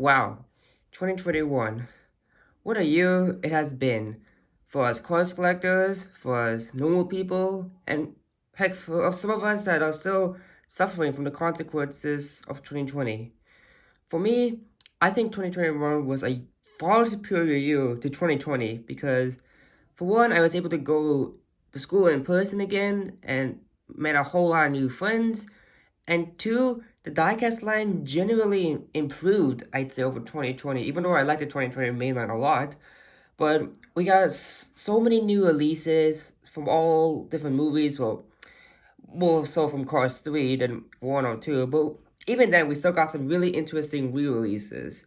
Wow, 2021. What a year it has been for us course collectors, for us normal people, and heck, for some of us that are still suffering from the consequences of 2020. For me, I think 2021 was a far superior year to 2020 because, for one, I was able to go to school in person again and met a whole lot of new friends. And two, the diecast line generally improved, I'd say, over 2020, even though I like the 2020 mainline a lot. But we got so many new releases from all different movies. Well, more so from Cars 3 than 1 or 2. But even then, we still got some really interesting re-releases.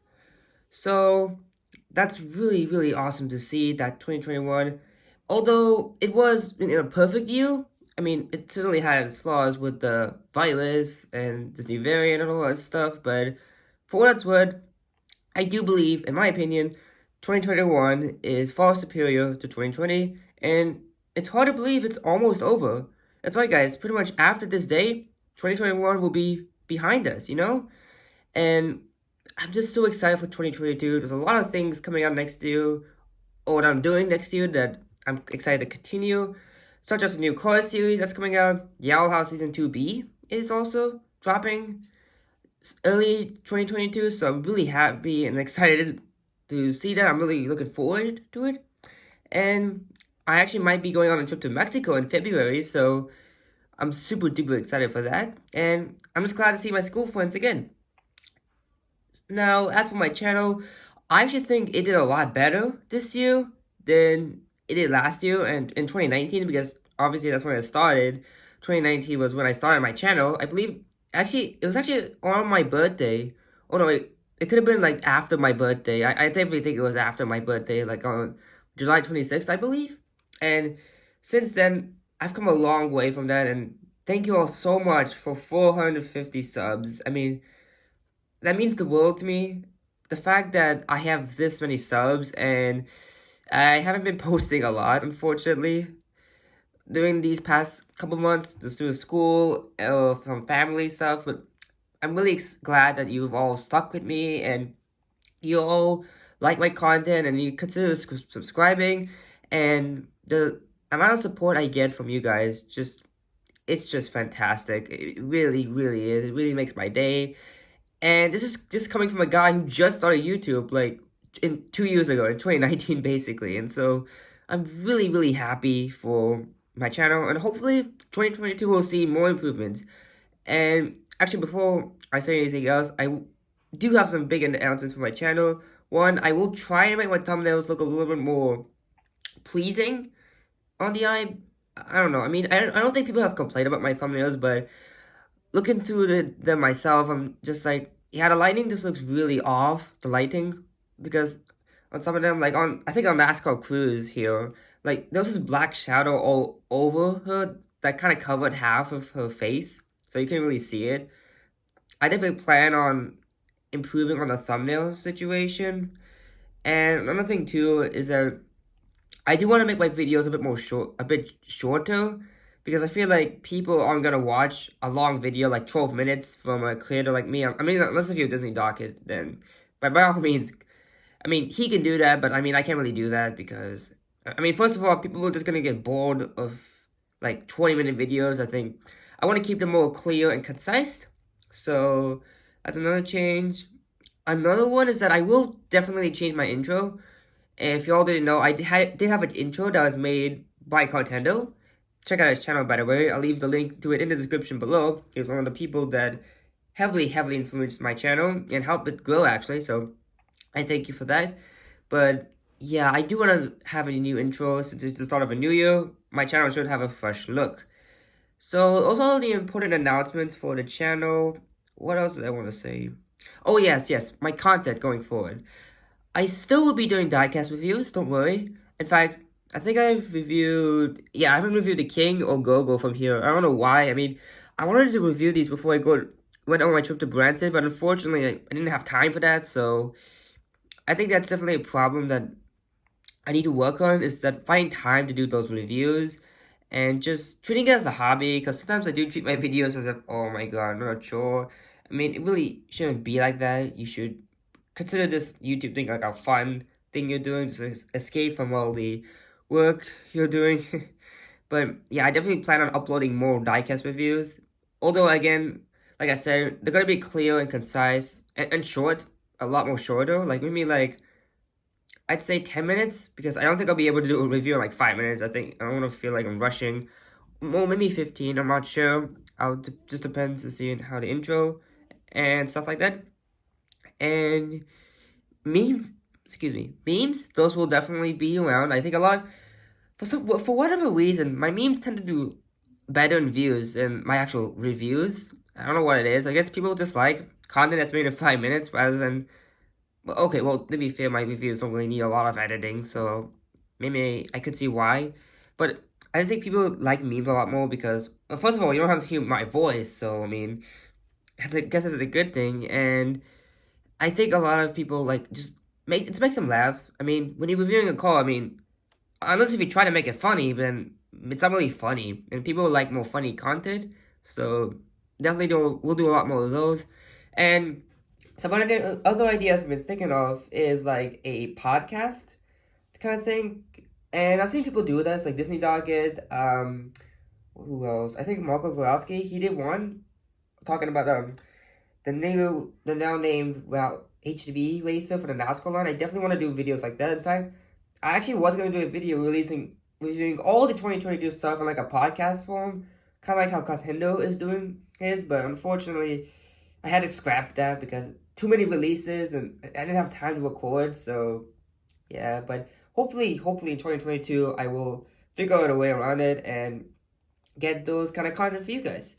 So that's really, really awesome to see that 2021, although it was in a perfect year, I mean, it certainly had its flaws with the virus and this new variant and all that stuff, but for what it's worth, I do believe, in my opinion, 2021 is far superior to 2020, and it's hard to believe it's almost over. That's right, guys, pretty much after this day, 2021 will be behind us, you know? And I'm just so excited for 2022. There's a lot of things coming out next year, or what I'm doing next year that I'm excited to continue, such as a new core series that's coming out. Yowl House Season 2B is also dropping early 2022, so I'm really happy and excited to see that. I'm really looking forward to it. And I actually might be going on a trip to Mexico in February, so I'm super duper excited for that. And I'm just glad to see my school friends again. Now, as for my channel, I actually think it did a lot better this year than it did last year and in 2019 because obviously that's when I started. 2019 was when I started my channel. I believe actually it was actually on my birthday. Oh no, it could have been like after my birthday. I definitely think it was after my birthday, like on July 26th, I believe. And since then, I've come a long way from that. And thank you all so much for 450 subs. I mean, that means the world to me. The fact that I have this many subs and I haven't been posting a lot, unfortunately, during these past couple months, just due to school, some family stuff. But I'm really glad that you've all stuck with me and you all like my content and you consider subscribing. And the amount of support I get from you guys, it's just fantastic. It really, really is. It really makes my day. And this is just coming from a guy who just started YouTube like in 2 years ago, in 2019, basically. And so I'm really, really happy for my channel, and hopefully 2022 will see more improvements. And actually, before I say anything else, I do have some big announcements for my channel. One, I will try and make my thumbnails look a little bit more pleasing on the eye. I don't know. I mean, I don't think people have complained about my thumbnails, but looking through them myself, I'm just like, yeah, the lighting just looks really off, the lighting, because on some of them, like I think on NASCAR Cruise here, like there was this black shadow all over her that kind of covered half of her face, so you can't really see it. I definitely plan on improving on the thumbnail situation. And another thing too is that I do want to make my videos a bit shorter, because I feel like people aren't gonna watch a long video like 12 minutes from a creator like me. I mean, unless if you're Disney Docket, then by all means, I mean he can do that, but I mean I can't really do that because I mean first of all, people are just gonna get bored of like 20-minute videos. I think I want to keep them more clear and concise. So that's another change. Another one is that I will definitely change my intro. And if y'all didn't know, did have an intro that was made by Cartendo. Check out his channel, by the way. I'll leave the link to it in the description below. He was one of the people that heavily influenced my channel and helped it grow, actually. So I thank you for that. But yeah, I do want to have a new intro since it's the start of a new year. My channel should have a fresh look. So also the important announcements for the channel. What else did I want to say? Oh yes, my content going forward. I still will be doing diecast reviews, don't worry. In fact, I think I haven't reviewed the King or Gogo from here. I don't know why. I mean, I wanted to review these before went on my trip to Branson, but unfortunately, I didn't have time for that, so I think that's definitely a problem that I need to work on, is that finding time to do those reviews and just treating it as a hobby, because sometimes I do treat my videos as if, oh my god, I'm not sure. I mean, it really shouldn't be like that. You should consider this YouTube thing like a fun thing you're doing, just escape from all the work you're doing. But yeah, I definitely plan on uploading more diecast reviews. Although again, like I said, they're gonna be clear and concise and short, a lot more shorter. Like maybe like I'd say 10 minutes because I don't think I'll be able to do a review in like 5 minutes. I think I don't want to feel like I'm rushing. Well, maybe 15. I'm not sure. Just depends to see how the intro and stuff like that. And memes, excuse me, memes. Those will definitely be around. I think a lot for whatever reason, my memes tend to do better in views than my actual reviews. I don't know what it is. I guess people just like content that's made in 5 minutes rather than. Well, okay, well, to be fair, my reviews don't really need a lot of editing, so maybe I could see why. But I just think people like memes a lot more because, well, first of all, you don't have to hear my voice, so I mean, I guess it's a good thing. And I think a lot of people like just makes them laugh. I mean, when you're reviewing a car, I mean, unless if you try to make it funny, then it's not really funny, and people like more funny content. So definitely we'll do a lot more of those. And some other ideas I've been thinking of is like a podcast kind of thing. And I've seen people do this, like Disney Docket. Who else? I think Marco Kowalski. He did one talking about the now named HDB racer for the NASCAR line. I definitely want to do videos like that. In fact, I actually was gonna do a video reviewing all the 2022 stuff in like a podcast form, kind of like how Nintendo is doing his. But unfortunately, I had to scrap that because too many releases and I didn't have time to record. So yeah, but hopefully in 2022 I will figure out a way around it and get those kind of content for you guys.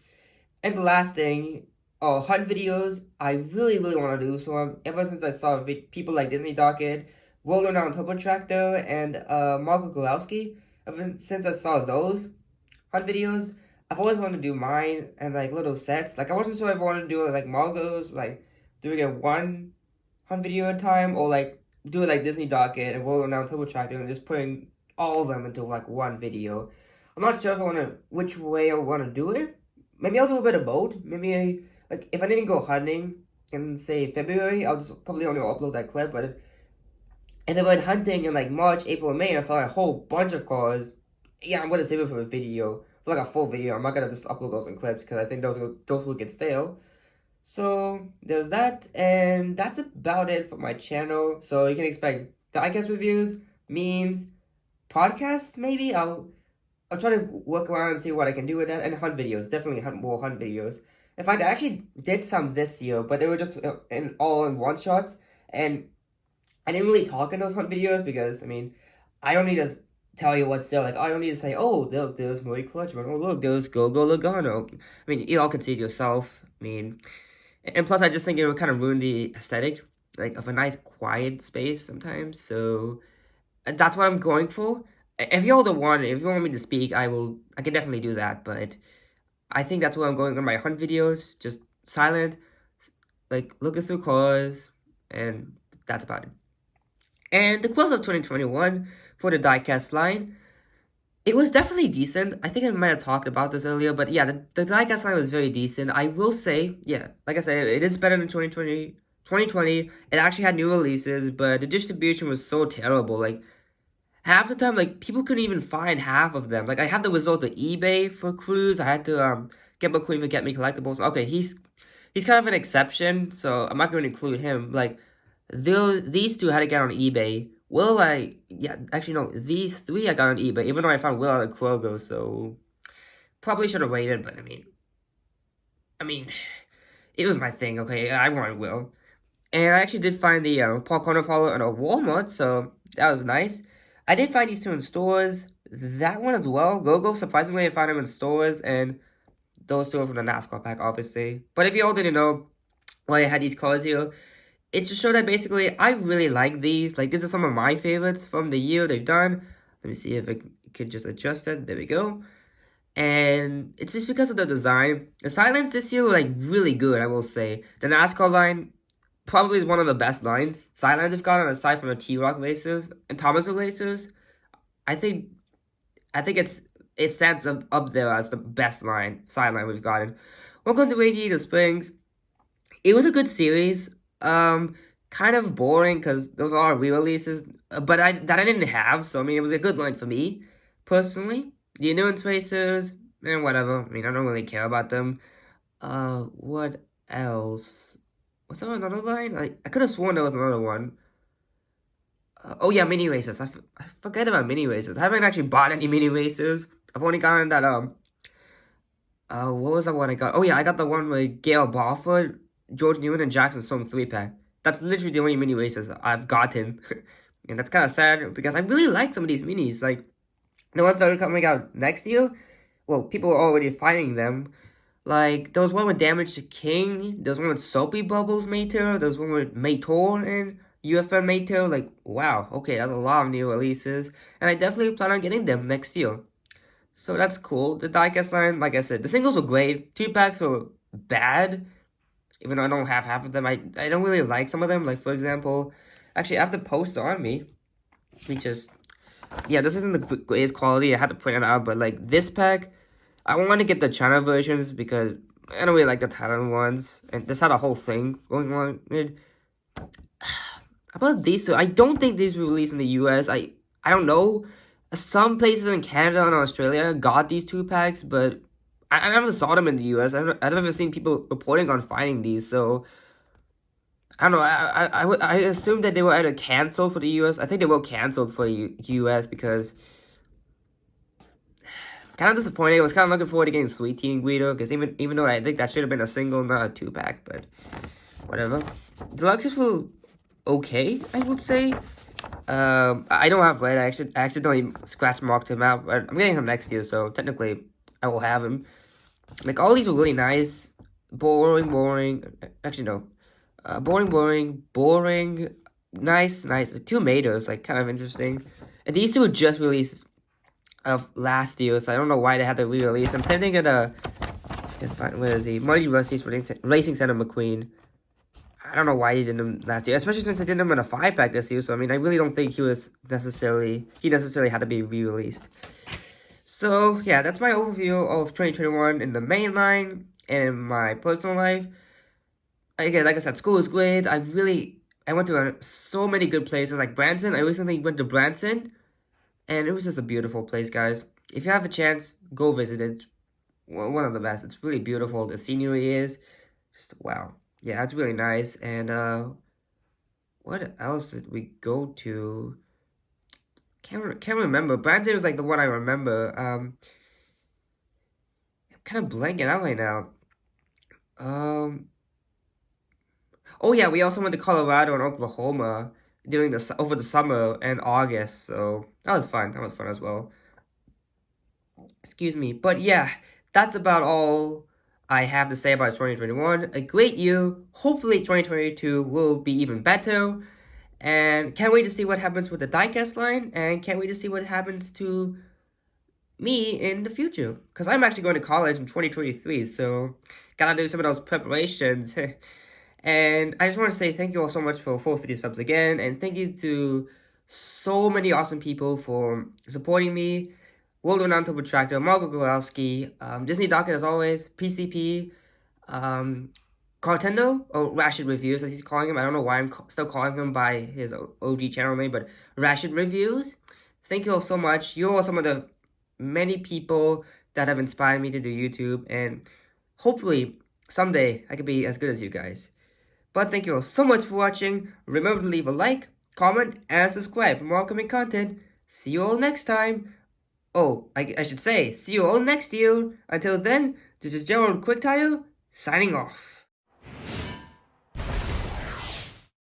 And the last thing, hunt videos. I really want to do so. Ever since I saw people like Disney Docket, Roller Down Turbo Tractor, and Marco Kulowski, ever since I saw those hunt videos, I've always wanted to do mine and like little sets. Like I wasn't sure if I wanted to do it like Marco's, like doing it one hunt video at a time, or like do it like Disney Docket and Roller Down Turbo Tractor and just putting all of them into like one video. I'm not sure if I want to which way I want to do it. Maybe I'll do a bit of both. Maybe like if I didn't go hunting in say February, I'll just probably only upload that clip. But if I went hunting in like March, April, and May, and I found a whole bunch of cars, yeah, I'm gonna save it for a video, for like a full video. I'm not gonna just upload those in clips because I think those will get stale. So there's that, and that's about it for my channel. So you can expect diecast reviews, memes, podcasts. Maybe I'll try to work around and see what I can do with that, and hunt videos. Definitely more hunt videos. In fact, I actually did some this year, but they were just all in one shots, and I didn't really talk in those hunt videos because I mean, I don't need to tell you what's there. Like I don't need to say, oh, look, there's Murray Clutchman. Oh, look, there's Gogo Logano. I mean, you all can see it yourself. I mean, and plus, I just think it would kind of ruin the aesthetic, like of a nice quiet space sometimes. So that's what I'm going for. If you all don't want, if you want me to speak, I can definitely do that. But I think that's what I'm going on my hunt videos, just silent, like looking through cars, and that's about it. And the close of 2021 for the diecast line, it was definitely decent. I think I might have talked about this earlier, but yeah, the diecast line was very decent. I will say, yeah, like I said, it is better than 2020. 2020, it actually had new releases, but the distribution was so terrible. Like, half the time, like, people couldn't even find half of them. Like, I have the result of eBay for Cruz. I had to, get McQueen to get me collectibles. Okay, he's kind of an exception, so I'm not going to include him. Like, these two had to get on eBay. Will yeah, actually no, these three I got on eBay, even though I found Will at Kroger, so probably should have waited, but I mean, it was my thing, okay, I wanted Will. And I actually did find the Paul Conner at a Walmart, so that was nice. I did find these two in stores, that one as well. Gogo, surprisingly, I found them in stores, and those two are from the NASCAR pack, obviously. But if you all didn't know why I had these cars here, it just showed that basically I really like these. Like, these are some of my favorites from the year they've done. Let me see if I can just adjust it. There we go. And it's just because of the design. The sidelines this year were, like, really good, I will say. The NASCAR line probably is one of the best lines sidelines have gotten, aside from the T-Rock racers and Thomasville racers. I think it stands up there as the best sideline we've gotten. Welcome to Radiator Springs. It was a good series. kind of boring because those are re-releases, but I didn't have, so I mean it was a good line for me personally. The Nuance Racers and whatever. I mean I don't really care about them. What else? Was there another line? I could have sworn there was another one. Oh yeah, mini races. I forget about mini races. I haven't actually bought any mini races. I've only gotten that what was the one I got? Oh yeah, I got the one with Gail Barford, George Newman, and Jackson Storm 3-pack. That's literally the only mini races I've gotten. And that's kind of sad because I really like some of these minis. Like, the ones that are coming out next year, well, people are already finding them. Like, there was one with Damage to King, there was one with Soapy Bubbles Mater, there was one with Mator and UFM Mater. Like, wow, okay, that's a lot of new releases. And I definitely plan on getting them next year. So that's cool. The diecast line, like I said, the singles were great. 2-packs were bad. Even though I don't have half of them, I don't really like some of them. Like, for example, actually, I have the poster on me. We just, yeah, this isn't the greatest quality. I had to print it out, but like this pack, I want to get the China versions because I don't really like the Thailand ones. And this had a whole thing going on. About these two, I don't think these were released in the US. I don't know. Some places in Canada and Australia got these 2-packs, but I never saw them in the US. I've never seen people reporting on finding these, so I don't know. I assume that they were either canceled for the US. I think they were canceled for the US because kind of disappointed. I was kind of looking forward to getting Sweet Tea and Guido because even though I think that should have been a single, not a 2-pack, but whatever. Deluxes were okay, I would say. I don't have Red. I accidentally scratch marked him out, but I'm getting him next year, so technically I will have him. Like, all these were really nice. Boring. Actually, no. Boring. Nice. 2 Matos, like, kind of interesting. And these two were just released of last year, so I don't know why they had to re-release them. Same thing at where is he? Marty Rusty's Racing Center McQueen. I don't know why he did them last year, especially since I did them in a 5-pack this year. So I mean, I really don't think he necessarily had to be re-released. So yeah, that's my overview of 2021 in the main line and in my personal life. Again, like I said, school is great. I went to so many good places like Branson. I recently went to Branson, and it was just a beautiful place, guys. If you have a chance, go visit it. One of the best. It's really beautiful. The scenery is just wow. Yeah, it's really nice. And what else did we go to? Can't remember. Branson was like the one I remember. I'm kind of blanking out right now. Oh yeah, we also went to Colorado and Oklahoma over the summer and August. So that was fun. That was fun as well. Excuse me. But yeah, that's about all I have to say about 2021. A great year. Hopefully 2022 will be even better. And can't wait to see what happens with the diecast line. And can't wait to see what happens to me in the future. Because I'm actually going to college in 2023. So gotta do some of those preparations. And I just want to say thank you all so much for 450 subs again. And thank you to so many awesome people for supporting me. World Renowned Turbo Tractor, Marco Golowski, Disney Docket as always, PCP, Cartendo, or Rashid Reviews as he's calling him. I don't know why I'm still calling him by his OG channel name, but Rashid Reviews. Thank you all so much. You're all some of the many people that have inspired me to do YouTube, and hopefully someday I could be as good as you guys. But thank you all so much for watching. Remember to leave a like, comment, and subscribe for more upcoming content. See you all next time. Oh, I should say, see you all next year. Until then, this is Gerald Quicktire, signing off.